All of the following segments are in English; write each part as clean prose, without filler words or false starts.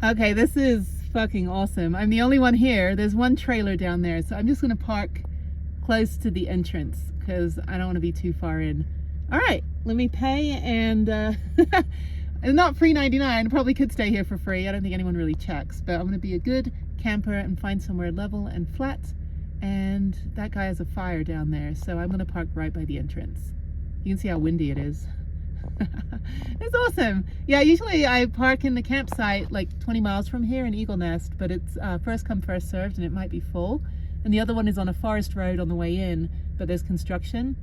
Okay, this is fucking awesome. I'm the only one here. There's one trailer down there, so I'm just gonna park close to the entrance because I don't want to be too far in. All right, let me pay, and not free 99. Probably could stay here for free. I don't think anyone really checks, but I'm gonna be a good camper and find somewhere level and flat. And that guy has a fire down there, so I'm gonna park right by the entrance. You can see how windy it is. It's awesome. Yeah, usually I park in the campsite like 20 miles from here in Eagle Nest, but it's first come first served and it might be full. And the other one is on a forest road on the way in, but there's construction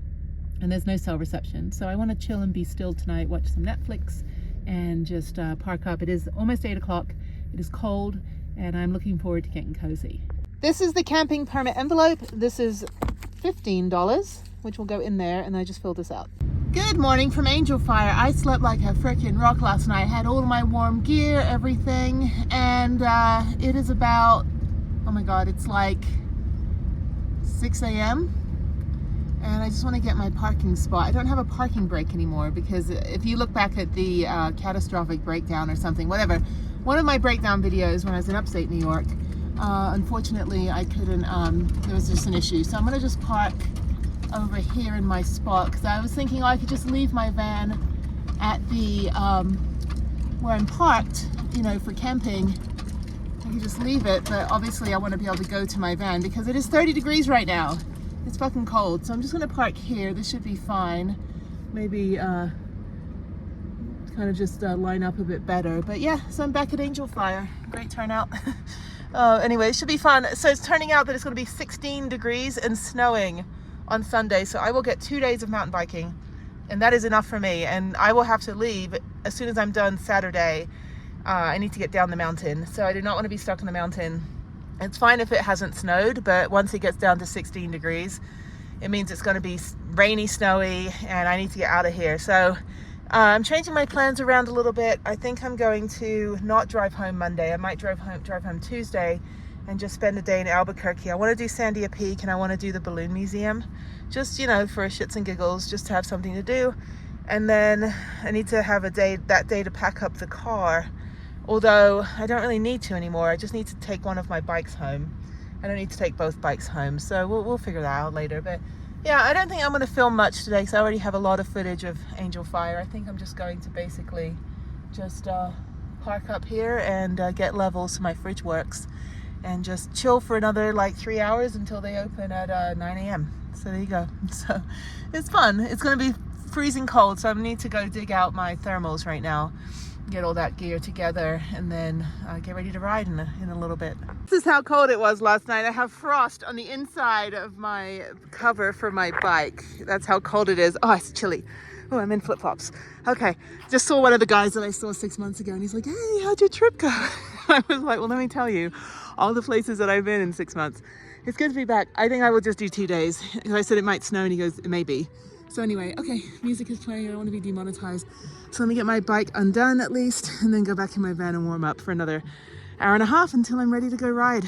and there's no cell reception. So I want to chill and be still tonight, watch some Netflix and just park up. It is almost 8 o'clock. It is cold and I'm looking forward to getting cozy. This is the camping permit envelope. This is $15, which will go in there, and I just filled this out. Good morning from Angel Fire. I slept like a freaking rock last night. I had all of my warm gear, everything, and it is about, oh my God, it's like 6 a.m. and I just want to get my parking spot. I don't have a parking brake anymore because if you look back at the catastrophic breakdown or something, whatever, one of my breakdown videos when I was in upstate New York, unfortunately I couldn't, there was just an issue. So I'm going to just park over here in my spot because I was thinking, oh, I could just leave my van at the where I'm parked, you know, for camping. I could just leave it, but obviously I want to be able to go to my van because it is 30 degrees right now. It's fucking cold, so I'm just going to park here. This should be fine. Maybe kind of just line up a bit better. But yeah, so I'm back at Angel Fire. Great turnout. Anyway, it should be fun. So it's turning out that it's going to be 16 degrees and snowing on Sunday, so I will get 2 days of mountain biking, and that is enough for me. And I will have to leave as soon as I'm done Saturday. I need to get down the mountain, so I do not want to be stuck in the mountain. It's fine if it hasn't snowed, but once it gets down to 16 degrees, it means it's going to be rainy, snowy, and I need to get out of here. So I'm changing my plans around a little bit. I think I'm going to not drive home Monday. I might drive home Tuesday and just spend a day in Albuquerque. I want to do Sandia Peak and I want to do the Balloon Museum, just, you know, for shits and giggles, just to have something to do. And then I need to have that day to pack up the car, although I don't really need to anymore. I just need to take one of my bikes home. I don't need to take both bikes home, so we'll figure that out later. But yeah, I don't think I'm going to film much today because I already have a lot of footage of Angel Fire. I think I'm just going to basically just park up here and get level so my fridge works, and just chill for another like 3 hours until they open at 9 a.m. So there you go. So it's fun. It's going to be freezing cold, so I need to go dig out my thermals right now, get all that gear together, and then get ready to ride in a little bit. This is how cold it was last night. I have frost on the inside of my cover for my bike. That's how cold it is. Oh, it's chilly. Oh, I'm in flip-flops. Okay, just saw one of the guys that I saw 6 months ago, and he's like, hey, how'd your trip go? I was like, well, let me tell you all the places that I've been in 6 months. It's good to be back. I think I will just do 2 days. I said it might snow, and he goes, it may be. So anyway, okay, music is playing. I don't want to be demonetized. So let me get my bike undone at least, and then go back in my van and warm up for another hour and a half until I'm ready to go ride.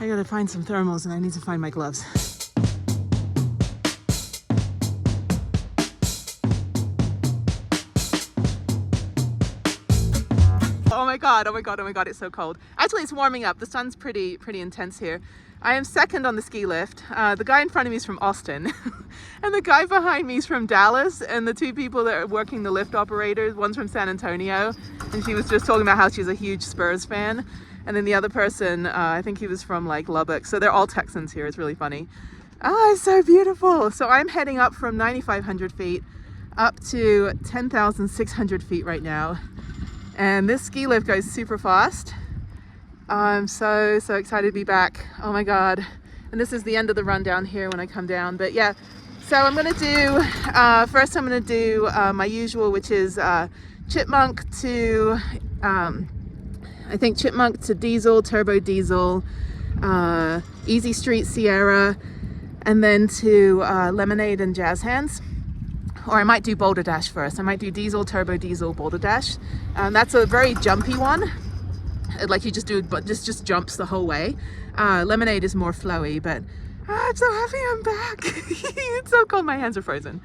I gotta find some thermals, and I need to find my gloves. Oh my God, oh my God, oh my God, it's so cold. Actually, it's warming up. The sun's pretty intense here. I am second on the ski lift. The guy in front of me is from Austin and the guy behind me is from Dallas, and the two people that are working the lift operators, one's from San Antonio, and she was just talking about how she's a huge Spurs fan. And then the other person, I think he was from like Lubbock. So they're all Texans here. It's really funny. Oh, it's so beautiful. So I'm heading up from 9,500 feet up to 10,600 feet right now. And this ski lift goes super fast. I'm so excited to be back. Oh my God. And this is the end of the run down here when I come down. But yeah, so I'm gonna do, first I'm gonna do my usual, which is Chipmunk to, I think Chipmunk to Diesel, Turbo Diesel, Easy Street Sierra, and then to Lemonade and Jazz Hands. Or I might do Boulder Dash first. I might do Diesel, Turbo Diesel, Boulder Dash. That's a very jumpy one. Like you just do, but just jumps the whole way. Lemonade is more flowy, but I'm so happy I'm back. It's so cold, my hands are frozen.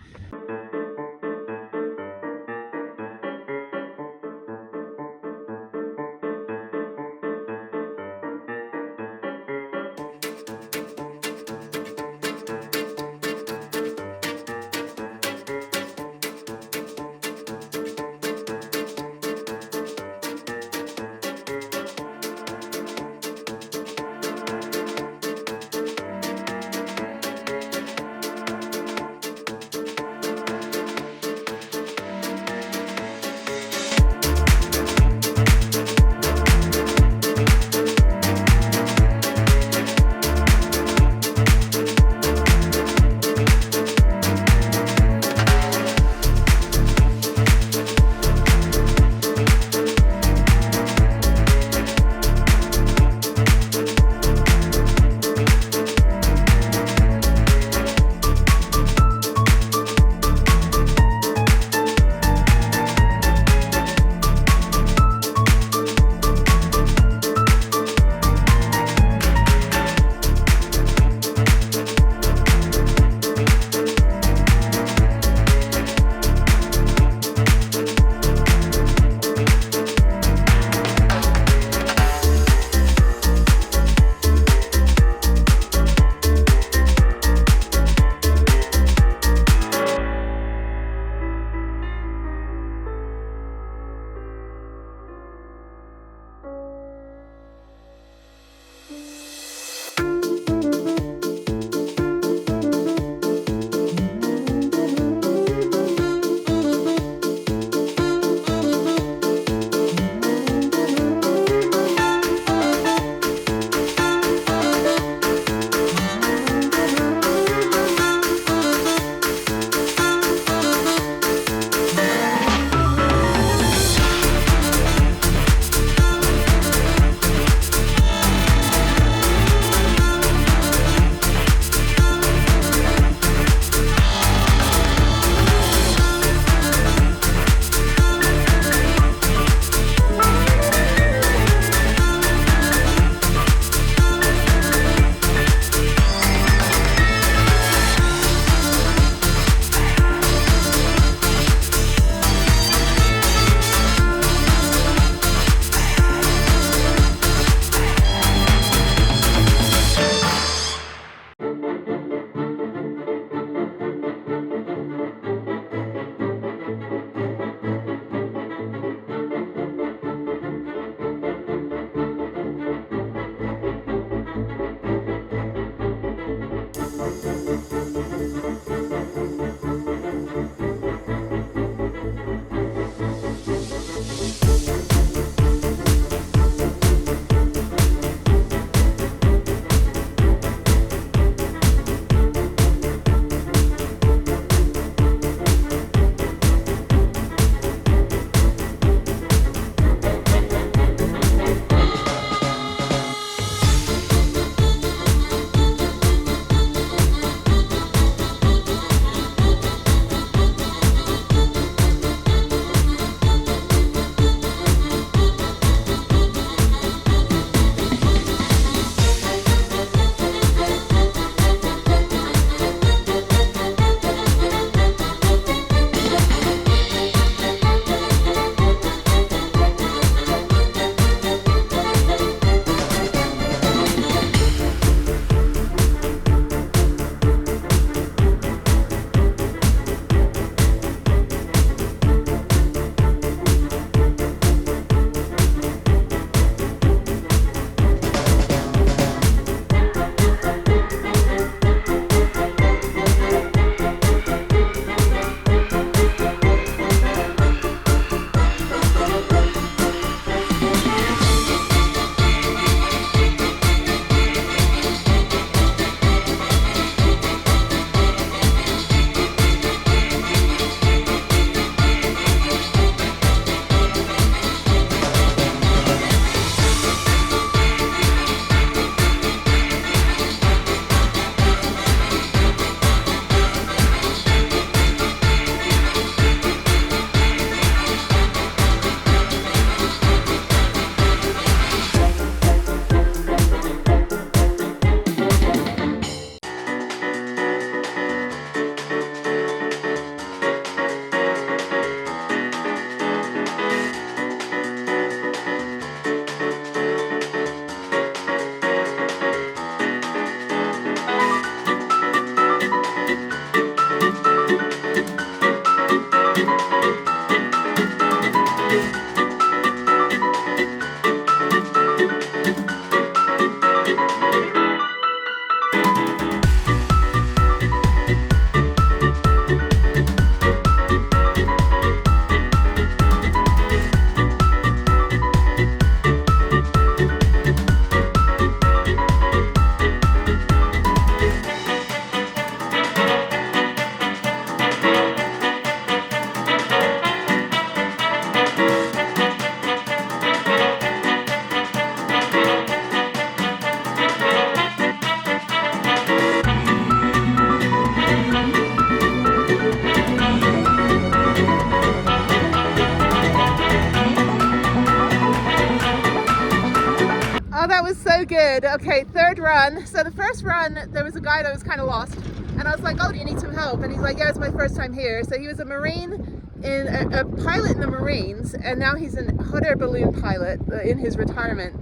Oh, that was so good. Okay, third run. So the first run, there was a guy that was kind of lost. And I was like, oh, do you need some help? And he's like, yeah, it's my first time here. So he was a Marine, a pilot in the Marines, and now he's a hot air balloon pilot in his retirement.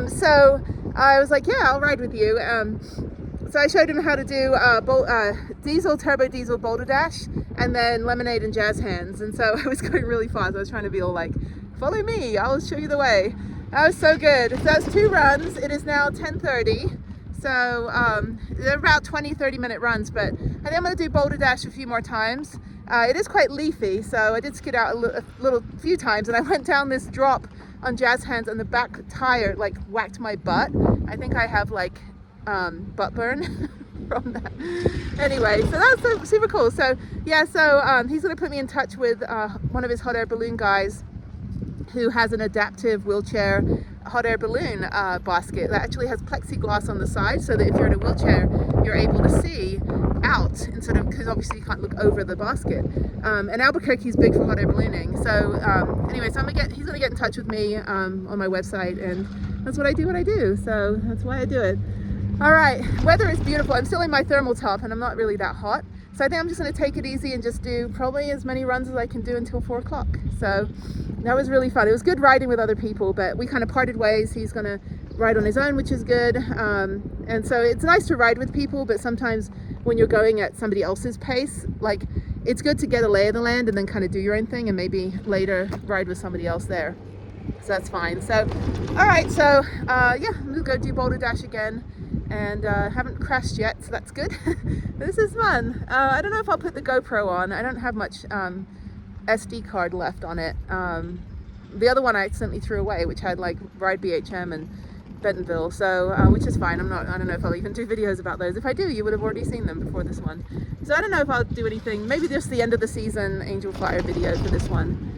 So I was like, yeah, I'll ride with you. So I showed him how to do turbo diesel boulder dash, and then lemonade and jazz hands. And so I was going really fast. I was trying to be all like, follow me, I'll show you the way. That was so good. So that's 2 runs. It is now 10:30. So they're about 20-30 minute runs, but I think I'm going to do boulder dash a few more times. It is quite leafy, so I did skid out a few times, and I went down this drop on jazz hands and the back tire like whacked my butt. I think I have like butt burn from that. Anyway, so that's super cool. So yeah, so he's going to put me in touch with one of his hot air balloon guys who has an adaptive wheelchair hot air balloon basket that actually has plexiglass on the side, so that if you're in a wheelchair you're able to see out instead of, because obviously you can't look over the basket. And Albuquerque's big for hot air ballooning. So anyway, so he's gonna get in touch with me on my website, and that's what I do. So that's why I do it. All right, weather is beautiful. I'm still in my thermal top and I'm not really that hot. So I think I'm just gonna take it easy and just do probably as many runs as I can do until 4 o'clock. So that was really fun. It was good riding with other people, but we kind of parted ways. He's gonna ride on his own, which is good. And so it's nice to ride with people, but sometimes when you're going at somebody else's pace, like it's good to get a lay of the land and then kind of do your own thing and maybe later ride with somebody else there. So that's fine. So, all right, so yeah, I'm gonna go do boulder dash again, and haven't crashed yet, so that's good. This is fun. I don't know if I'll put the GoPro on. I don't have much SD card left on it. The other one I accidentally threw away, which had like Ride BHM and Bentonville, so which is fine. I don't know if I'll even do videos about those. If I do, you would have already seen them before this one. So I don't know if I'll do anything, maybe just the end of the season Angel Fire video for this one.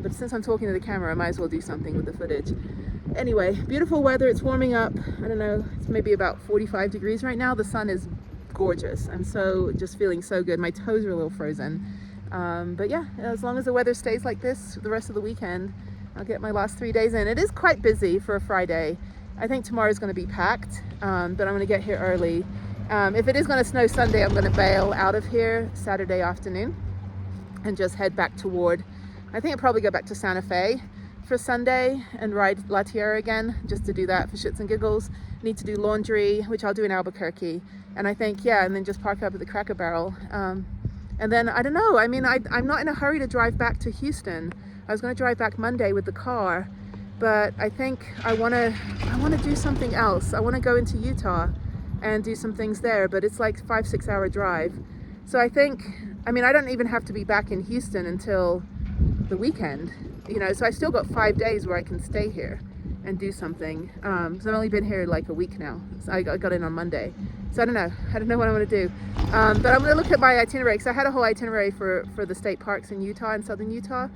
But since I'm talking to the camera, I might as well do something with the footage. Anyway, beautiful weather. It's warming up. I don't know, it's maybe about 45 degrees right now. The sun is gorgeous. I'm just feeling so good. My toes are a little frozen. But yeah, as long as the weather stays like this the rest of the weekend, I'll get my last 3 days in. It is quite busy for a Friday. I think tomorrow's going to be packed, but I'm going to get here early. If it is going to snow Sunday, I'm going to bail out of here Saturday afternoon and just head back toward, I think I'll probably go back to Santa Fe for Sunday and ride La Tierra again, just to do that for shits and giggles. Need to do laundry, which I'll do in Albuquerque. And I think, yeah, and then just park up at the Cracker Barrel. And then, I don't know, I mean, I'm not in a hurry to drive back to Houston. I was going to drive back Monday with the car, but I think I want to do something else. I want to go into Utah and do some things there, but it's like 5-6 hour drive. So I think, I mean, I don't even have to be back in Houston until the weekend, you know, so I still got 5 days where I can stay here and do something. So I've only been here like a week now. So I got in on Monday. So I don't know what I'm going to do. But I'm going to look at my itinerary, because I had a whole itinerary for the state parks in Utah and southern Utah.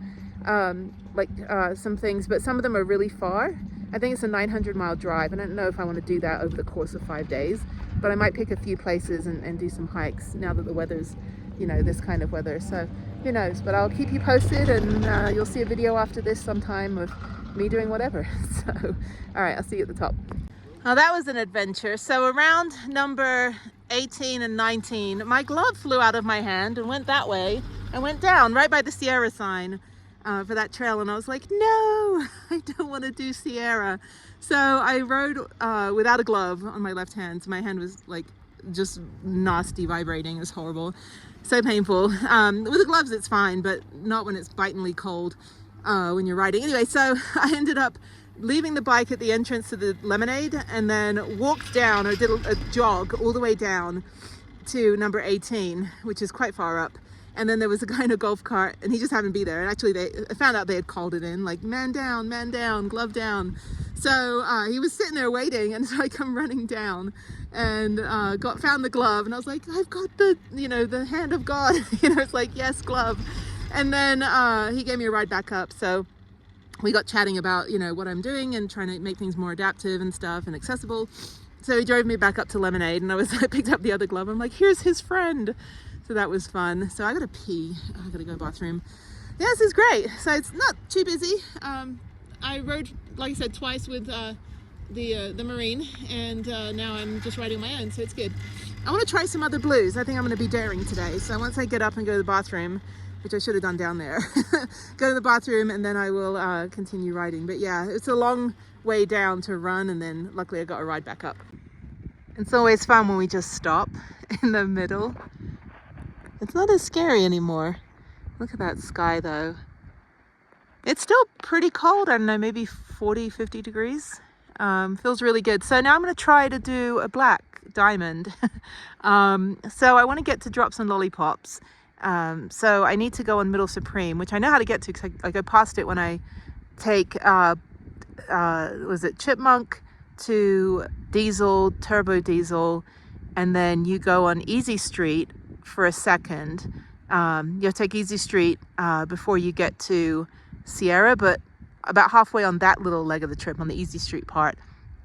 Some things, but some of them are really far. I think it's a 900-mile drive. I don't know if I want to do that over the course of 5 days, but I might pick a few places and do some hikes now that the weather's, you know, this kind of weather. So who knows, but I'll keep you posted, and you'll see a video after this sometime of me doing whatever. So all right, I'll see you at the top. Oh, that was an adventure. So around number 18 and 19, my glove flew out of my hand and went that way and went down right by the Sierra sign for that trail. And I was like, no, I don't want to do Sierra. So I rode without a glove on my left hand. So my hand was like just nasty vibrating. It was horrible. So painful. With the gloves, it's fine, but not when it's bitingly cold when you're riding. Anyway, so I ended up leaving the bike at the entrance to the Lemonade and then walked down, or did a jog all the way down to number 18, which is quite far up. And then there was a guy in a golf cart, and he just happened to be there. And actually, I found out they had called it in, like, man down, glove down. So he was sitting there waiting, and so I come running down and found the glove, and I was like, I've got the, you know, the hand of God. You know, it's like, yes, glove. And then he gave me a ride back up. So we got chatting about, you know, what I'm doing and trying to make things more adaptive and stuff and accessible. So he drove me back up to Lemonade, and I picked up the other glove. I'm like, here's his friend. So that was fun. So I gotta pee. I gotta go to the bathroom. Yeah, this is great. So it's not too busy. I rode, like I said, twice with the Marine, and now I'm just riding my own, so it's good. I want to try some other blues. I think I'm going to be daring today. So once I get up and go to the bathroom, which I should have done down there, go to the bathroom and then I will continue riding. But yeah, it's a long way down to run, and then luckily I got a ride back up. It's always fun when we just stop in the middle. It's not as scary anymore. Look at that sky though. It's still pretty cold. I don't know, maybe 40, 50 degrees. Feels really good. So now I'm going to try to do a black diamond. So I want to get to Drops and Lollipops. So I need to go on Middle Supreme, which I know how to get to because I go past it when I take, was it Chipmunk to Diesel, Turbo Diesel, and then you go on Easy Street for a second. You'll take Easy Street before you get to Sierra, but about halfway on that little leg of the trip, on the Easy Street part,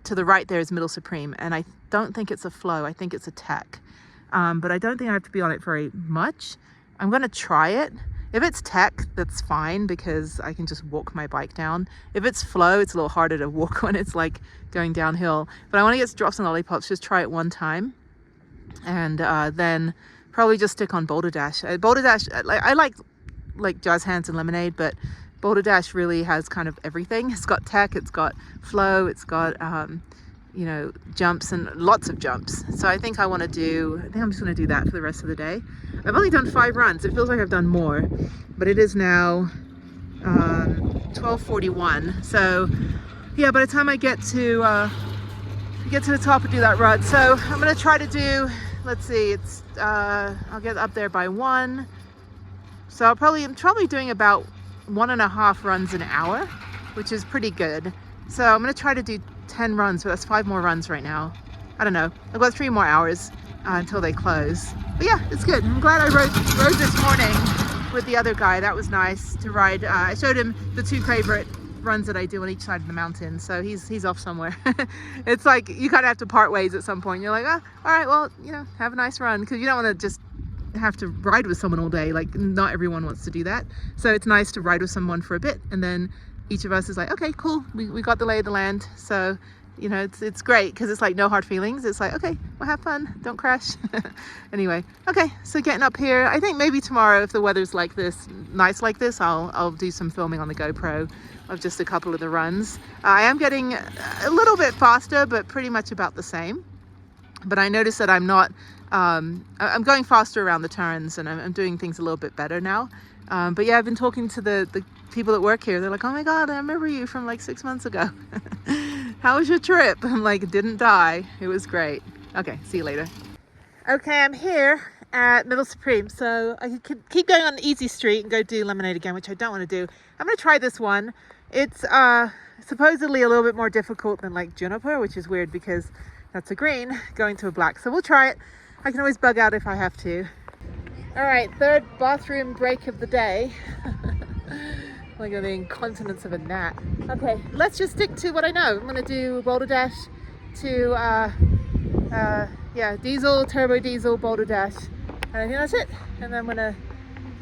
to the right there is Middle Supreme, and I don't think it's a flow, I think it's a tech. But I don't think I have to be on it very much. I'm gonna try it. If it's tech, that's fine because I can just walk my bike down. If it's flow, it's a little harder to walk when it's like going downhill. But I want to get to Drops and Lollipops, just try it one time, and then probably just stick on Boulder Dash. Boulder Dash, I like Jazz Hands and Lemonade, but Boulder Dash really has kind of everything. It's got tech, it's got flow, it's got you know, jumps, and lots of jumps. So I think I'm just going to do that for the rest of the day. I've only done 5 runs. It feels like I've done more, but it is now 12:41. So yeah, by the time I get to the top and do that run, so I'm going to try to do, let's see, it's I'll get up there by 1. So I'm probably doing about 1.5 runs an hour, which is pretty good. So I'm going to try to do 10 runs, so that's 5 more runs right now. I don't know. I've got 3 more hours until they close. But yeah, it's good. I'm glad I rode this morning with the other guy. That was nice to ride. I showed him the 2 favorite runs that I do on each side of the mountain. So he's off somewhere. It's like you kind of have to part ways at some point. You're like, oh, all right, well, you know, have a nice run, because you don't want to just have to ride with someone all day. Like, not everyone wants to do that. So it's nice to ride with someone for a bit, and then each of us is like, okay, cool, we got the lay of the land. So, you know, it's great because it's like no hard feelings. It's like, okay, we'll have fun, don't crash. Anyway, okay, so getting up here, I think maybe tomorrow, if the weather's like this, nice like this, I'll do some filming on the GoPro of just a couple of the runs. I am getting a little bit faster, but pretty much about the same. But I noticed that I'm not, I'm going faster around the turns, and I'm doing things a little bit better now. But yeah, I've been talking to the people that work here. They're like, oh my God, I remember you from like 6 months ago. How was your trip? I'm like, didn't die. It was great. Okay, see you later. Okay, I'm here at Middle Supreme. So I could keep going on Easy Street and go do Lemonade again, which I don't want to do. I'm going to try this one. It's supposedly a little bit more difficult than like Juniper, which is weird because that's a green going to a black. So we'll try it. I can always bug out if I have to. All right, 3rd bathroom break of the day. Like the incontinence of a gnat. Okay, let's just stick to what I know. I'm gonna do Boulder Dash to, yeah, Diesel, Turbo Diesel, Boulder Dash. And I think that's it. And then I'm gonna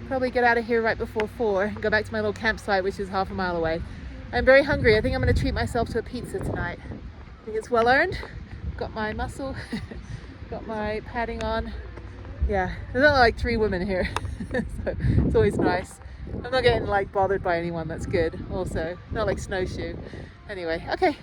probably get out of here right before 4 and go back to my little campsite, which is half a mile away. I'm very hungry. I think I'm gonna treat myself to a pizza tonight. I think it's well earned. Got my muscle, got my padding on. Yeah, there's only like 3 women here, so it's always nice. I'm not getting like bothered by anyone, that's good. Also, not like snowshoe. Anyway, okay.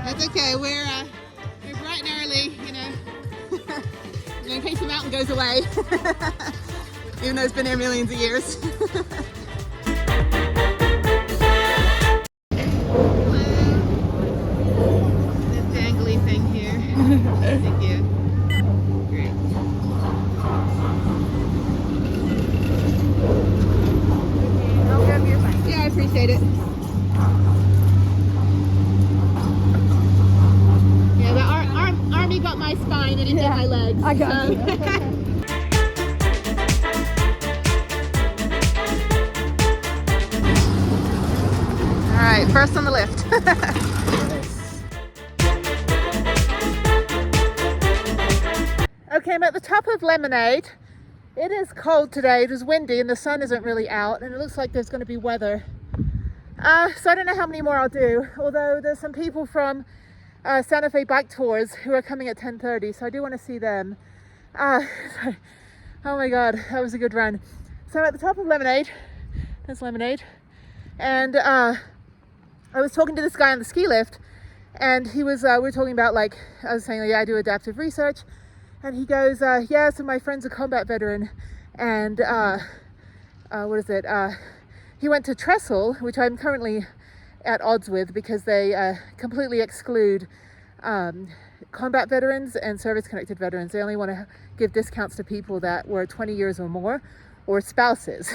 That's okay, we're bright and early, you know, in case the mountain goes away, even though it's been here millions of years. Thank you. Great. I'll grab your bike. Yeah, I appreciate it. Yeah, the army got my spine and it did my legs. I got you. All right, first on the lift. Okay, I'm at the top of Lemonade. It is cold today. It is windy and the sun isn't really out, and it looks like there's going to be weather. So I don't know how many more I'll do, although there's some people from Santa Fe Bike Tours who are coming at 10:30, so I do want to see them. Sorry. Oh my god, that was a good run. So I'm at the top of Lemonade. There's Lemonade. And I was talking to this guy on the ski lift, and he was, we were talking about, like, I was saying, yeah, I do adaptive research. And he goes, yeah, so my friend's a combat veteran, and he went to Trestle, which I'm currently at odds with because they completely exclude combat veterans and service-connected veterans. They only want to give discounts to people that were 20 years or more, or spouses,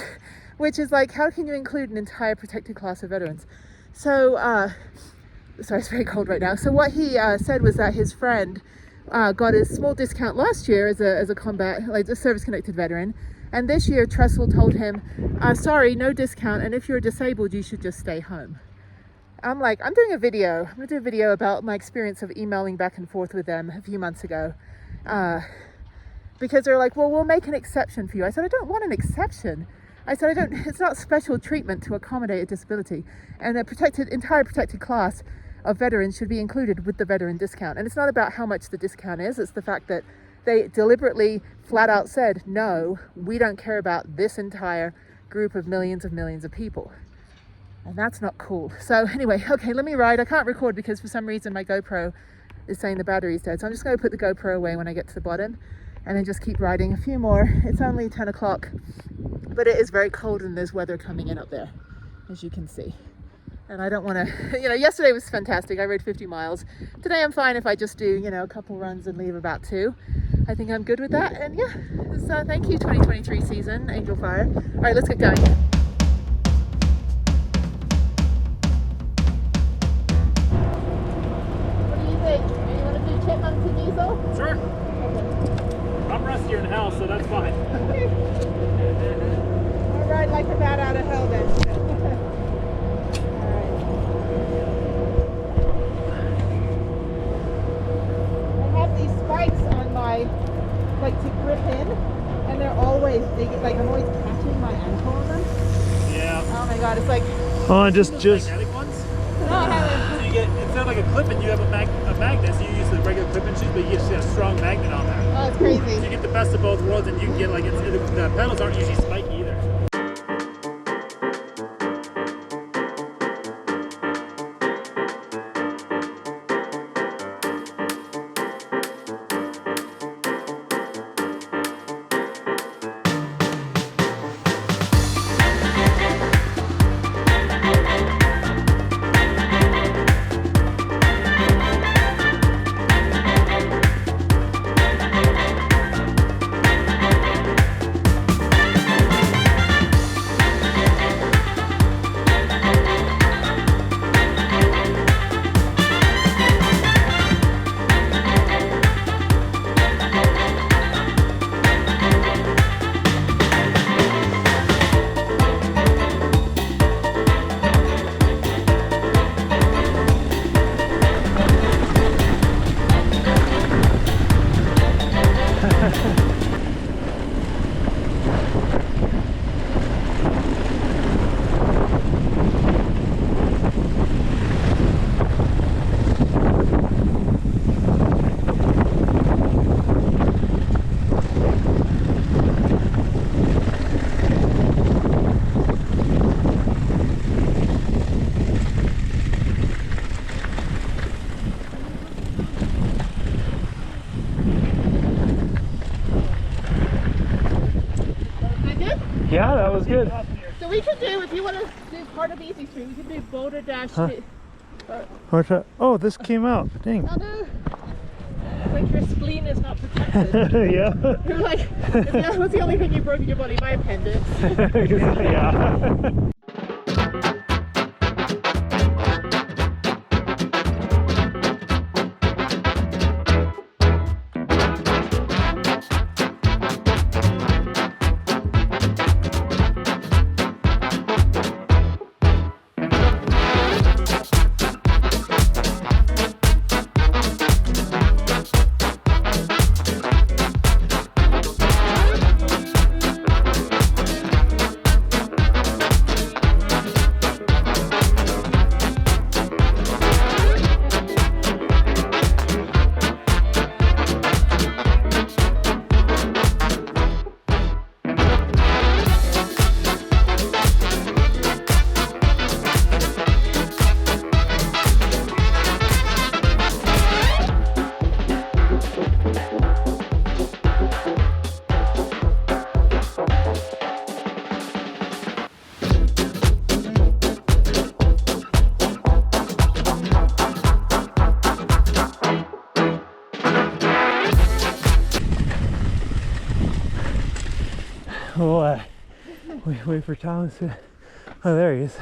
which is like, how can you include an entire protected class of veterans? So, sorry, it's very cold right now. So what he said was that his friend got a small discount last year as a combat, like a service-connected veteran, and this year Trestle told him, sorry, no discount, and if you're disabled, you should just stay home. I'm like, I'm doing a video. I'm gonna do a video about my experience of emailing back and forth with them a few months ago, because they're like, well, we'll make an exception for you. I said, I don't want an exception. I said, it's not special treatment to accommodate a disability, and entire protected class of veterans should be included with the veteran discount. And it's not about how much the discount is, it's the fact that they deliberately flat out said, no, we don't care about this entire group of millions of people. And that's not cool. So anyway, okay, let me ride. I can't record because for some reason my GoPro is saying the battery's dead. So I'm just gonna put the GoPro away when I get to the bottom and then just keep riding a few more. It's only 10 o'clock, but it is very cold and there's weather coming in up there, as you can see. And I don't want to, yesterday was fantastic. I rode 50 miles. Today I'm fine if I just do, a couple runs and leave about 2. I think I'm good with that. And yeah, so thank you 2023 season, Angel Fire. All right, let's get going. What do you think? Do you want to do chipmunks and diesel? Sure. Okay. I'm rustier in hell, so that's fine. I'll ride like a bat out of hell then. Like to grip in, and they're always digging, like I'm always catching my ankle on them. Yeah. Oh my god, it's like, oh, just magnetic ones? No, I haven't. So you get, instead of like a clip-in, you have a magnet, so you use the regular clip-in shoes, but you just get a strong magnet on there. Oh, it's crazy. So you get the best of both worlds, and you can get like, the pedals aren't usually spiky either. Yeah, that was good. So we could do, if you want to do part of Easy Street, we could do Boulder Dash. Oh, this came out. Dang. Oh no. It's like your spleen is not protected. Yeah. You're like, what's the only thing you broke in your body? My appendix. Yeah. We'll wait for Thomas. Oh, there he is.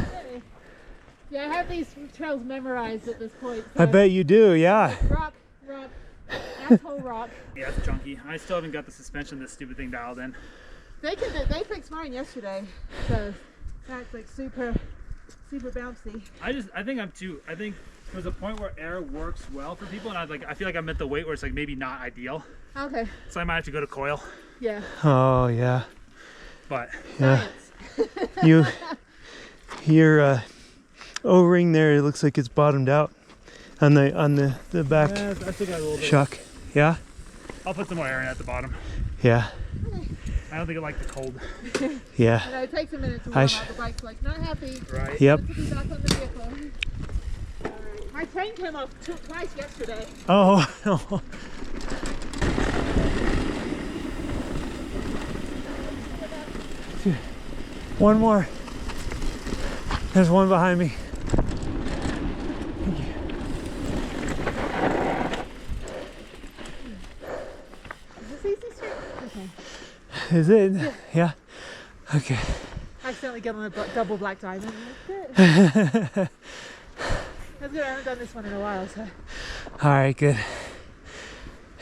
Yeah, I have these trails memorized at this point. I bet you do, yeah. Rock, asshole rock. Yeah, it's chunky. I still haven't got the suspension of this stupid thing dialed in. They fixed mine yesterday, so that's like super bouncy. I think there's a point where air works well for people, and I feel like I'm at the weight where it's like maybe not ideal. Okay. So I might have to go to coil. Yeah. Oh, yeah. But Yeah. Your O-ring there, it looks like it's bottomed out on the back I still got a little bit. shock. Yeah? I'll put some more air in at the bottom. Yeah. I don't think I like the cold. Yeah. You know, it takes a minute to warm out. The bike's like, not happy. Right. Yep. To be back on the vehicle. All right. My train came off twice yesterday. Oh. One more. There's one behind me. Thank you. Is this easy street? Okay. Is it? Yeah. Okay. I accidentally got on a double black diamond. That's good. That's good. I haven't done this one in a while, so. All right, good.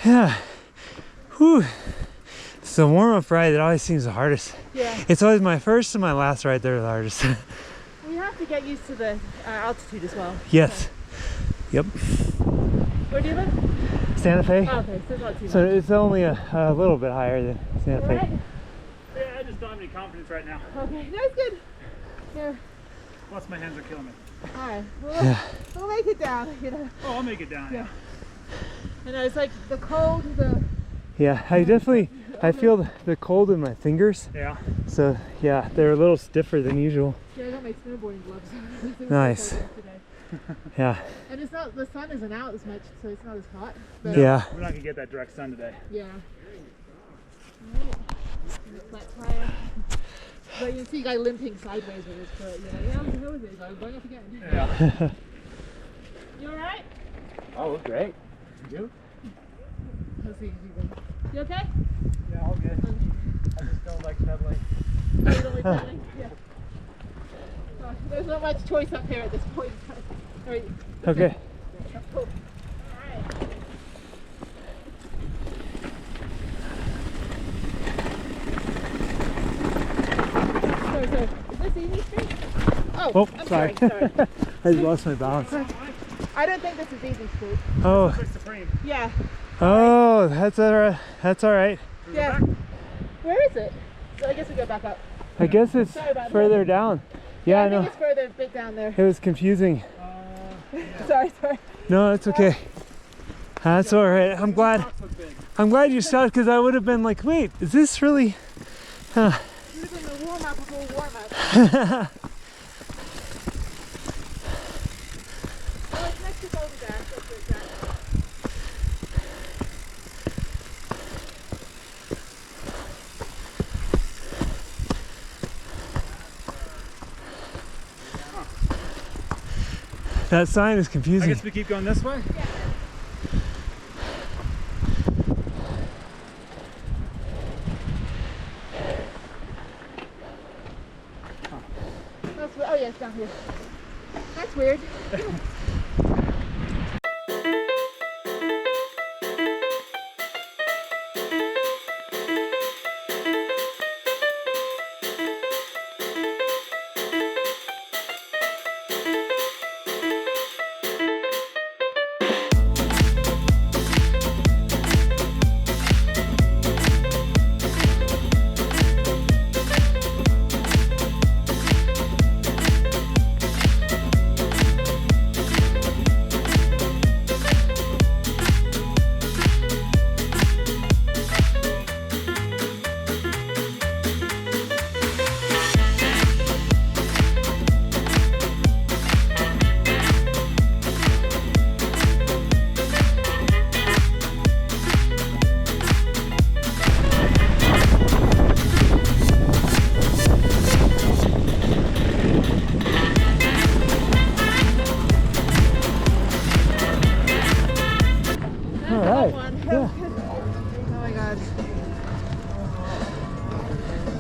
Yeah. Whew. It's a warm-up ride that always seems the hardest. Yeah. It's always my first and my last ride that are the hardest. We have to get used to the altitude as well. Yes. So. Yep. Where do you live? Santa Fe. Oh, okay, so it's not too much. So it's only a little bit higher than Santa Fe. Right? Yeah, I just don't have any confidence right now. Okay, no, it's good. Here. Plus my hands are killing me. All right, Yeah. we'll make it down, you know. Oh, I'll make it down. Yeah. You know, it's like the cold, Yeah, I feel the cold in my fingers. Yeah. So yeah, they're a little stiffer than usual. Yeah, I got my snowboarding gloves on. It was Nice. so cold yesterday. Yeah. And it's not, the sun isn't out as much, so it's not as hot. But Yeah. We're not gonna get that direct sun today. Yeah. Alright. Flat tire. But you see a guy limping sideways with his foot. You're like, yeah, how is it? I'm going up again. Yeah. You alright? Oh, great. You? Let's see. You okay? Yeah, all good. I just don't like pedaling. Oh, you don't like pedaling? Yeah. Oh, there's not much choice up here at this point. All right. Okay. Cool. All right. So, is this easy street? Oh, I'm sorry. I just lost my balance. I don't think this is easy street. Oh. Supreme. Yeah. Oh, that's all right. That's all right. Yeah. Where is it? So I guess we go back up. I guess it's Sorry about further that. down. Yeah, I I think know. it's further a bit down there. It was confusing. Sorry. No, it's okay. That's all right. I'm glad you stopped, because I would have been like, wait, is this really? Huh. It would have been a warm-up before warm-up. Oh, it's next to Boulder Dash. That's where it's at. That sign is I confusing. guess we keep going this way? Yeah. Oh yeah, it's down here. That's weird.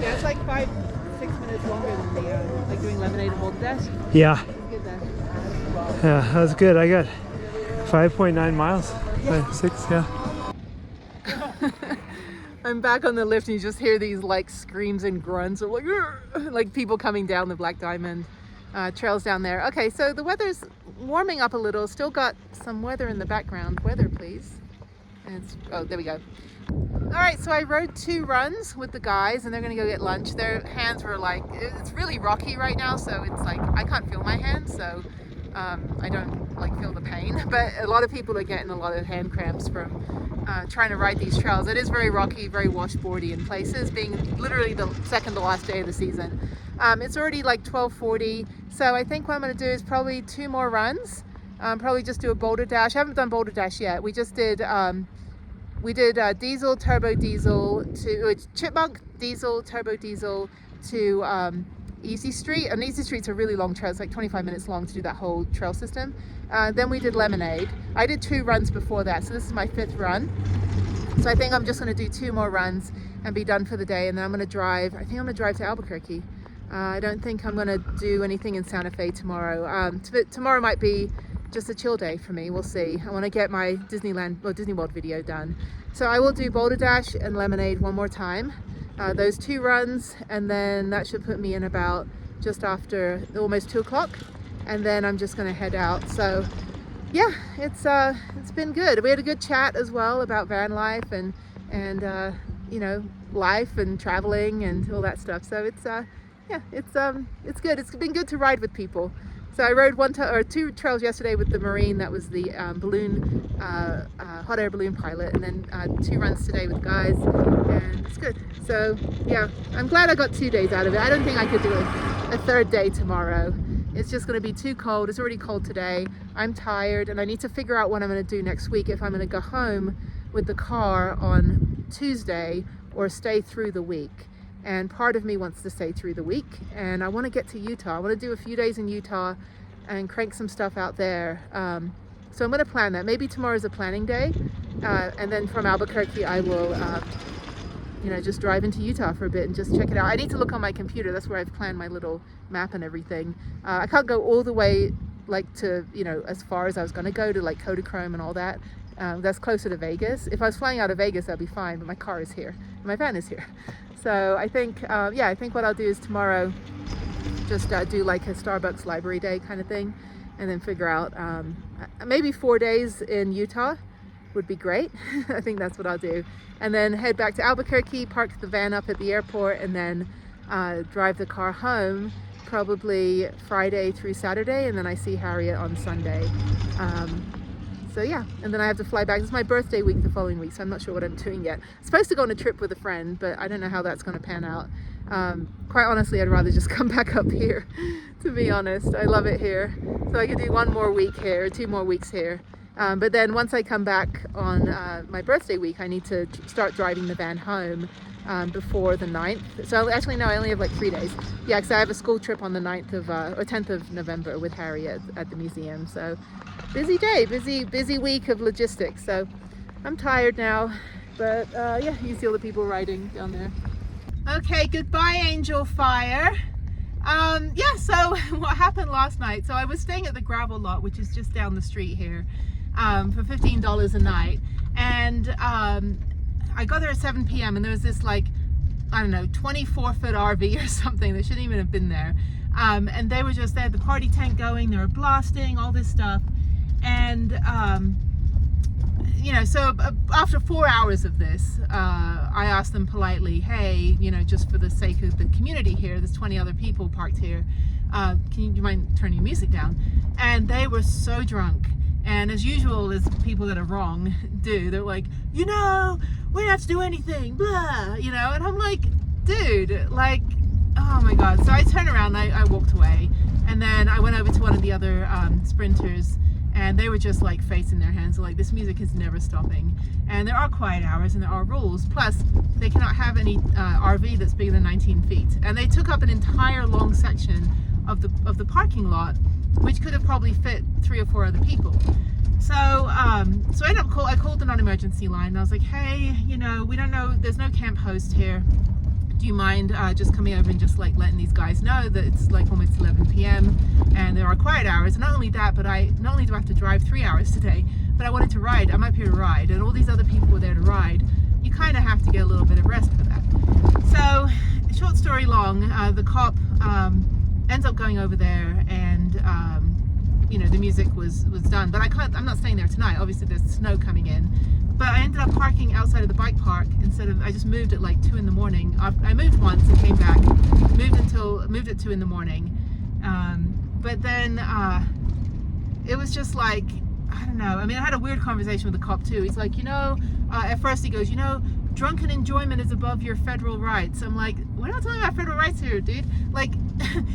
Yeah, it's like 5-6 minutes longer than the like doing lemonade and balderdash. Yeah. It's good though. Yeah, that was good. I got 5.9 miles. 6, yeah. I'm back on the lift and you just hear these like screams and grunts of like people coming down the Black Diamond trails down there. Okay, so the weather's warming up a little. Still got some weather in the background. Weather, please. And it's, oh, there we go. All right, so I rode 2 runs with the guys and they're gonna go get lunch. Their hands were like, it's really rocky right now, so it's like I can't feel my hands, so I don't like feel the pain. But a lot of people are getting a lot of hand cramps from trying to ride these trails. It is very rocky, very washboardy in places, being literally the second to last day of the season. It's already like 12:40, so I think what I'm gonna do is probably 2 more runs. Probably just do a boulder dash. I haven't done boulder dash yet. We just did diesel, turbo diesel to Chipmunk, diesel, turbo diesel to Easy Street. And Easy Street's a really long trail. It's like 25 minutes long to do that whole trail system. Then we did Lemonade. I did 2 runs before that, so this is my 5th run. So I think I'm just going to do 2 more runs and be done for the day, and then I'm going to drive. I think I'm going to drive to Albuquerque. I don't think I'm going to do anything in Santa Fe tomorrow. Tomorrow might be just a chill day for me. We'll see. I want to get my Disneyland or Disney World video done. So I will do Boulder Dash and Lemonade one more time. Those 2 runs, and then that should put me in about just after almost 2 o'clock, and then I'm just going to head out. So yeah, it's been good. We had a good chat as well about van life and you know, life and traveling and all that stuff. So it's yeah, it's good. It's been good to ride with people. So I rode 2 trails yesterday with the Marine. That was the balloon, hot air balloon pilot, and then 2 runs today with guys, and it's good. So yeah, I'm glad I got 2 days out of it. I don't think I could do a 3rd day tomorrow. It's just going to be too cold. It's already cold today. I'm tired, and I need to figure out what I'm going to do next week, if I'm going to go home with the car on Tuesday or stay through the week. And part of me wants to stay through the week, and I want to get to Utah. I want to do a few days in Utah and crank some stuff out there. So I'm going to plan that. Maybe tomorrow's a planning day, and then from Albuquerque I will you know, just drive into Utah for a bit and just check it out. I need to look on my computer. That's where I've planned my little map and everything. I can't go all the way like to, you know, as far as I was going to go to like Kodachrome and all that. That's closer to Vegas. If I was flying out of Vegas, that'd be fine, but my car is here and my van is here. So I think, yeah, I think what I'll do is tomorrow just do like a Starbucks library day kind of thing, and then figure out maybe 4 days in Utah would be great. I think that's what I'll do. And then head back to Albuquerque, park the van up at the airport, and then drive the car home probably Friday through Saturday, and then I see Harriet on Sunday. So yeah, and then I have to fly back. It's my birthday week the following week, so I'm not sure what I'm doing yet. I'm supposed to go on a trip with a friend, but I don't know how that's going to pan out. Quite honestly, I'd rather just come back up here, to be honest. I love it here. So I could do 1 more week here, 2 more weeks here. But then once I come back on my birthday week, I need to start driving the van home before the 9th. So actually, no, I only have like 3 days. Yeah, because I have a school trip on the 9th of, or 10th of November with Harriet at the museum. So busy day, busy week of logistics. So I'm tired now, but yeah, you see all the people riding down there. Okay, goodbye Angel Fire. Yeah, so what happened last night, so I was staying at the gravel lot, which is just down the street here, for $15 a night, and I got there at 7 p.m. and there was this like, I don't know, 24-foot RV or something that shouldn't even have been there, and they had the party tent going, they were blasting all this stuff, and you know, so after 4 hours of this, I asked them politely, hey, you know, just for the sake of the community here, there's 20 other people parked here, do you mind turning your music down? And they were so drunk, and as usual, as people that are wrong do, they're like, you know, we don't have to do anything, blah, you know, and I'm like, dude, like, oh my god. So I turned around and I walked away, and then I went over to one of the other sprinters, and they were just like facing their hands, like, this music is never stopping, and there are quiet hours and there are rules, plus they cannot have any RV that's bigger than 19 feet, and they took up an entire long section of the parking lot, which could have probably fit 3 or 4 other people. So I ended up I called the non-emergency line, and I was like, hey, you know, we don't know, there's no camp host here, do you mind just coming over and just like letting these guys know that it's like almost 11 p.m. and there are quiet hours. And not only that, but not only do I have to drive 3 hours today, but I wanted to ride. I'm up here to ride, and all these other people were there to ride. You kind of have to get a little bit of rest for that. So short story long, the cop ends up going over there, and you know, the music was done, but I'm not staying there tonight. Obviously there's snow coming in, but I ended up parking outside of the bike park instead of, I just moved at like 2 in the morning. I moved once and came back, moved at 2 in the morning. But then it was just like, I don't know. I mean, I had a weird conversation with the cop too. He's like, you know, at first he goes, you know, drunken enjoyment is above your federal rights. I'm like, we're not talking about federal rights here, dude. Like,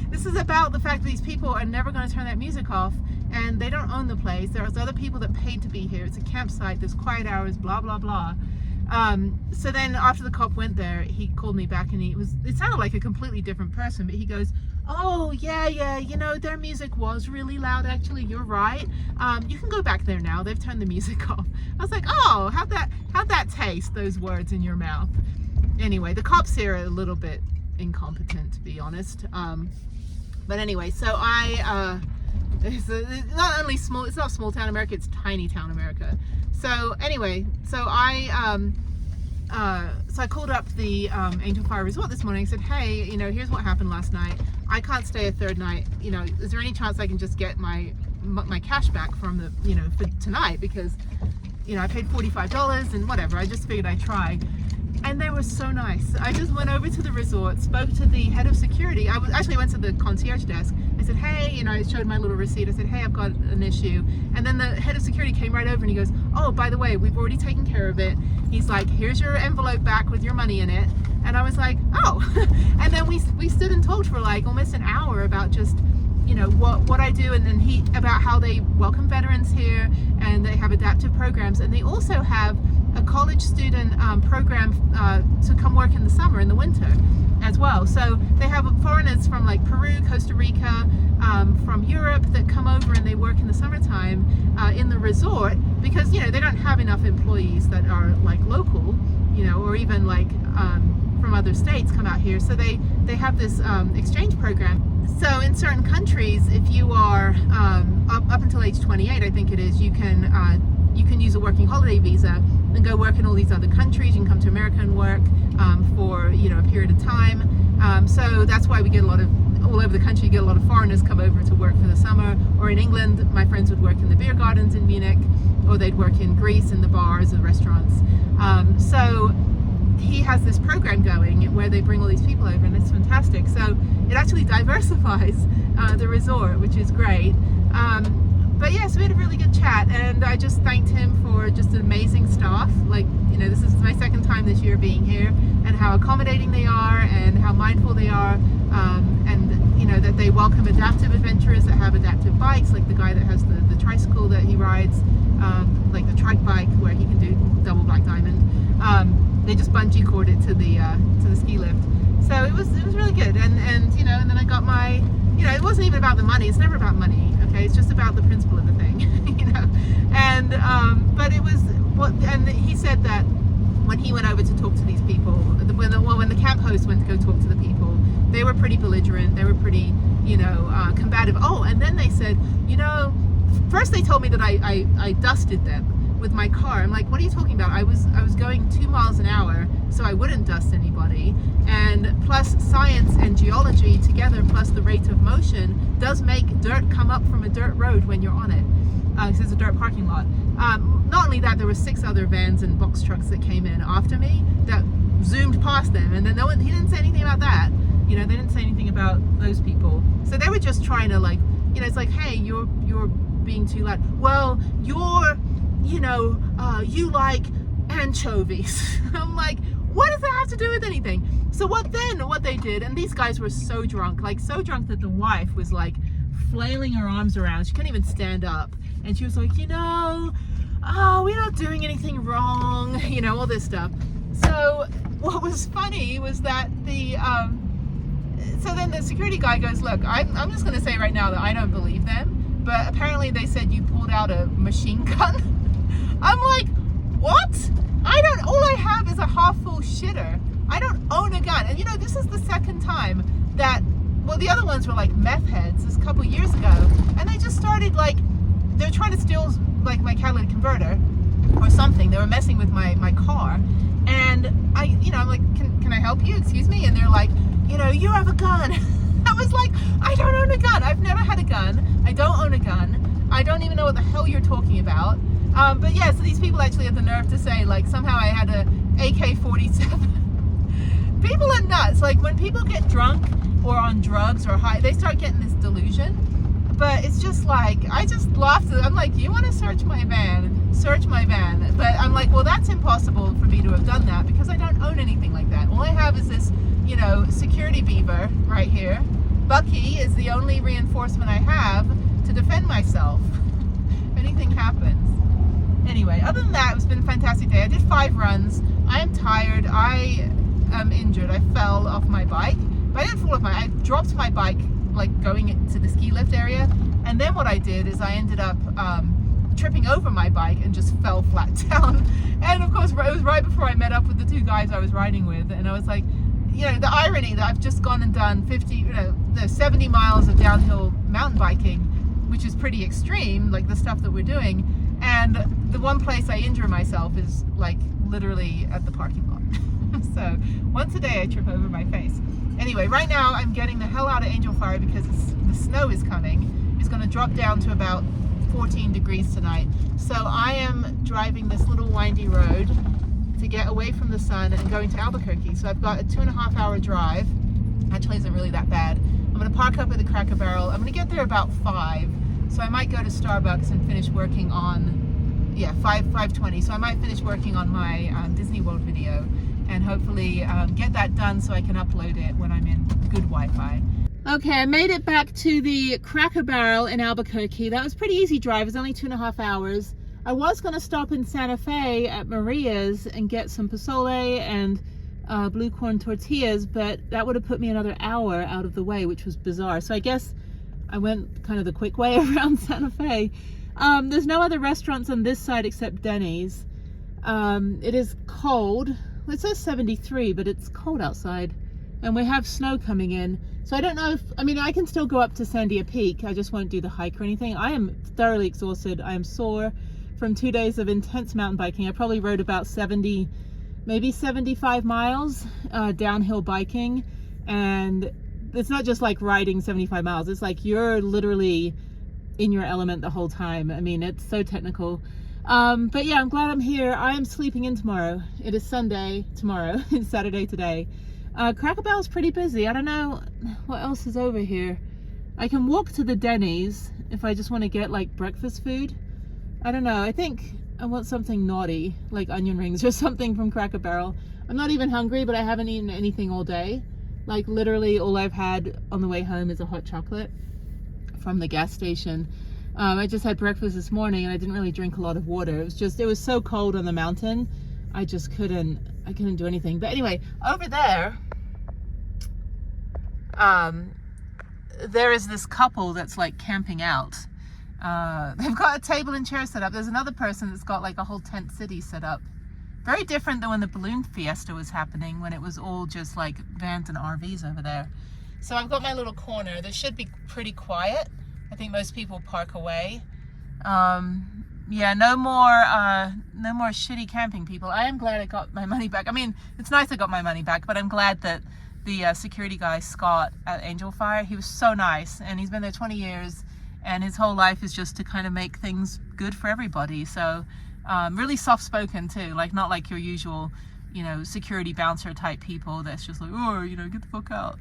this is about the fact that these people are never going to turn that music off, and they don't own the place. There's other people that paid to be here. It's a campsite. There's quiet hours, blah, blah, blah. So then after the cop went there, he called me back, and it sounded like a completely different person, but he goes, oh yeah, you know, their music was really loud, actually, you're right. You can go back there now, they've turned the music off. I was like, oh, how'd that taste, those words in your mouth? Anyway, the cops here are a little bit incompetent, to be honest. But anyway, so it's not small town America, it's tiny town America. So anyway, so I called up the Angel Fire Resort this morning and said, hey, you know, here's what happened last night. I can't stay a third night. You know, is there any chance I can just get my cash back from the, you know, for tonight? Because, you know, I paid $45 and whatever. I just figured I'd try. And they were so nice. I just went over to the resort, spoke to the head of security. I actually went to the concierge desk. I said, hey, you know, I showed my little receipt. I said, hey, I've got an issue. And then the head of security came right over and he goes, oh, by the way, we've already taken care of it. He's like, here's your envelope back with your money in it. And I was like, oh. And then we stood and talked for like almost an hour about just, you know, what I do, and then about how they welcome veterans here, and they have adaptive programs, and they also have a college student program to come work in the summer, in the winter as well. So they have foreigners from like Peru, Costa Rica, from Europe that come over and they work in the summertime in the resort, because, you know, they don't have enough employees that are like local, you know, or even like from other states come out here. So they have this exchange program. So in certain countries, if you are up until age 28, I think it is, you can use a working holiday visa and go work in all these other countries. You can come to America and work for, you know, a period of time. So that's why we get all over the country, you get a lot of foreigners come over to work for the summer. Or in England, my friends would work in the beer gardens in Munich, or they'd work in Greece in the bars and restaurants. So he has this program going where they bring all these people over, and it's fantastic. So it actually diversifies the resort, which is great. But yeah, so we had a really good chat, and I just thanked him for just an amazing staff. Like, you know, this is my second time this year being here, and how accommodating they are and how mindful they are, and, you know, that they welcome adaptive adventurers that have adaptive bikes, like the guy that has the tricycle that he rides, like the trike bike where he can do double black diamond. They just bungee cord it to the ski lift. So it was really good, and you know, and then I got my, you know, it wasn't even about the money. It's never about money, okay? It's just about the principle of the thing, you know. And but it was and he said that when he went over to talk to these people, when the camp host went to go talk to the people, they were pretty belligerent. They were pretty, you know, combative. Oh, and then they said, you know, first they told me that I dusted them with my car. I'm like, what are you talking about? I was going 2 miles an hour, so I wouldn't dust anybody. And plus science and geology together, plus the rate of motion, does make dirt come up from a dirt road when you're on it. Because it's a dirt parking lot. Not only that, there were 6 other vans and box trucks that came in after me that zoomed past them, and then he didn't say anything about that. You know, they didn't say anything about those people. So they were just trying to, like, you know, it's like, hey, you're being too loud. Well, you're, you know, you like anchovies. I'm like, what does that have to do with anything? So what they did, and these guys were so drunk that the wife was like flailing her arms around. She couldn't even stand up. And she was like, you know, oh, we're not doing anything wrong, you know, all this stuff. So what was funny was that so then the security guy goes, look, I'm just going to say right now that I don't believe them, but apparently they said you pulled out a machine gun. I'm like, what? All I have is a half full shitter. I don't own a gun. And you know, this is the second time that, well, the other ones were like meth heads this couple years ago, and they just started like, they're trying to steal like my catalytic converter or something. They were messing with my car, and I'm like, can I help you? Excuse me. And they're like, you have a gun. I was like, I don't own a gun. I've never had a gun. I don't own a gun. I don't even know what the hell you're talking about. But yeah, so these people actually had the nerve to say like somehow I had a AK-47. People are nuts. Like when people get drunk or on drugs or high, they start getting this delusion. But it's just like, I just laughed at it. I'm like, you want to search my van? Search my van. But I'm like, well, that's impossible for me to have done that because I don't own anything like that. All I have is this, security beaver right here. Bucky is the only reinforcement I have to defend myself if anything happens. Anyway, other than that, it's been a fantastic day. I did 5 runs. I am tired. I am injured. I fell off my bike. But I didn't fall off I dropped my bike like going into the ski lift area, and then what I did is I ended up tripping over my bike and just fell flat down. And of course it was right before I met up with the 2 guys I was riding with, and I was like, the irony that I've just gone and done 70 miles of downhill mountain biking, which is pretty extreme, like the stuff that we're doing, and the one place I injure myself is like literally at the parking lot. So once a day I trip over my face. Anyway, right now I'm getting the hell out of Angel Fire because the snow is coming. It's going to drop down to about 14 degrees tonight. So I am driving this little windy road to get away from the sun and going to Albuquerque. So I've got a 2.5 hour drive. Actually, isn't really that bad. I'm going to park up at the Cracker Barrel. I'm going to get there about 5. So I might go to Starbucks and finish working on, 5:20. So I might finish working on my Disney World video and hopefully get that done so I can upload it when I'm in good Wi-Fi. Okay, I made it back to the Cracker Barrel in Albuquerque. That was a pretty easy drive. It was only 2.5 hours. I was going to stop in Santa Fe at Maria's and get some pozole and blue corn tortillas, but that would have put me another hour out of the way, which was bizarre. So I guess I went kind of the quick way around Santa Fe. There's no other restaurants on this side except Denny's. It is cold. Well, it says 73, but it's cold outside, and we have snow coming in. So I don't know if, I can still go up to Sandia Peak. I just won't do the hike or anything. I am thoroughly exhausted. I am sore from 2 days of intense mountain biking. I probably rode about 70, maybe 75 miles downhill biking. And it's not just like riding 75 miles. It's like you're literally in your element the whole time. It's so technical. But yeah, I'm glad I'm here. I am sleeping in tomorrow. It is Sunday tomorrow. It's Saturday today. Cracker Barrel is pretty busy. I don't know what else is over here. I can walk to the Denny's if I just want to get like breakfast food. I don't know. I think I want something naughty, like onion rings or something from Cracker Barrel. I'm not even hungry, but I haven't eaten anything all day. Like literally all I've had on the way home is a hot chocolate from the gas station. I just had breakfast this morning and I didn't really drink a lot of water. It was so cold on the mountain. I couldn't do anything. But anyway, over there, there is this couple that's like camping out. They've got a table and chair set up. There's another person that's got like a whole tent city set up. Very different than when the balloon fiesta was happening, when it was all just like vans and RVs over there. So I've got my little corner. This should be pretty quiet. I think most people park away. Yeah, no more shitty camping people. I am glad I got my money back. It's nice I got my money back, but I'm glad that the security guy, Scott at Angel Fire, he was so nice, and he's been there 20 years, and his whole life is just to kind of make things good for everybody. So really soft-spoken too, like not like your usual, security bouncer type people that's just like, oh, get the fuck out.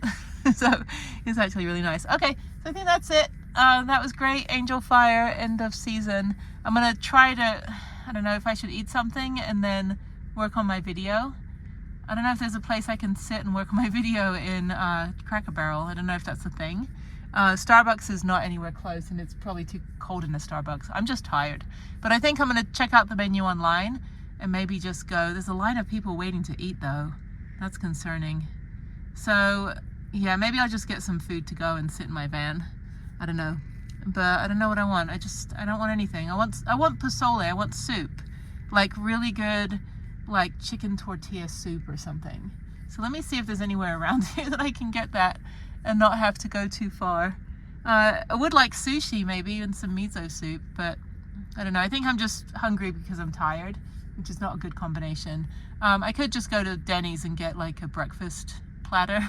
So it's actually really nice. Okay, so I think that's it. That was great. Angel Fire, end of season. I'm gonna try to, I don't know if I should eat something and then work on my video. I don't know if there's a place I can sit and work on my video in Cracker Barrel. I don't know if that's a thing. Starbucks is not anywhere close, and it's probably too cold in a Starbucks. I'm just tired. But I think I'm gonna check out the menu online and maybe just go. There's a line of people waiting to eat though. That's concerning. So yeah, maybe I'll just get some food to go and sit in my van. I don't know, but I don't know what I want. I don't want anything. I want pozole. I want soup, like really good, like chicken tortilla soup or something. So let me see if there's anywhere around here that I can get that and not have to go too far. I would like sushi maybe and some miso soup, but I don't know. I think I'm just hungry because I'm tired, which is not a good combination. I could just go to Denny's and get like a breakfast platter,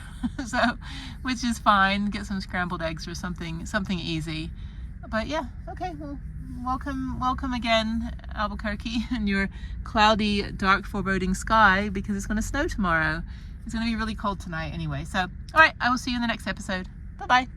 so, which is fine. Get some scrambled eggs or something easy. But yeah, okay, well, welcome again, Albuquerque, in your cloudy, dark, foreboding sky, because it's going to snow tomorrow. It's going to be really cold tonight anyway. So, all right, I will see you in the next episode. Bye-bye.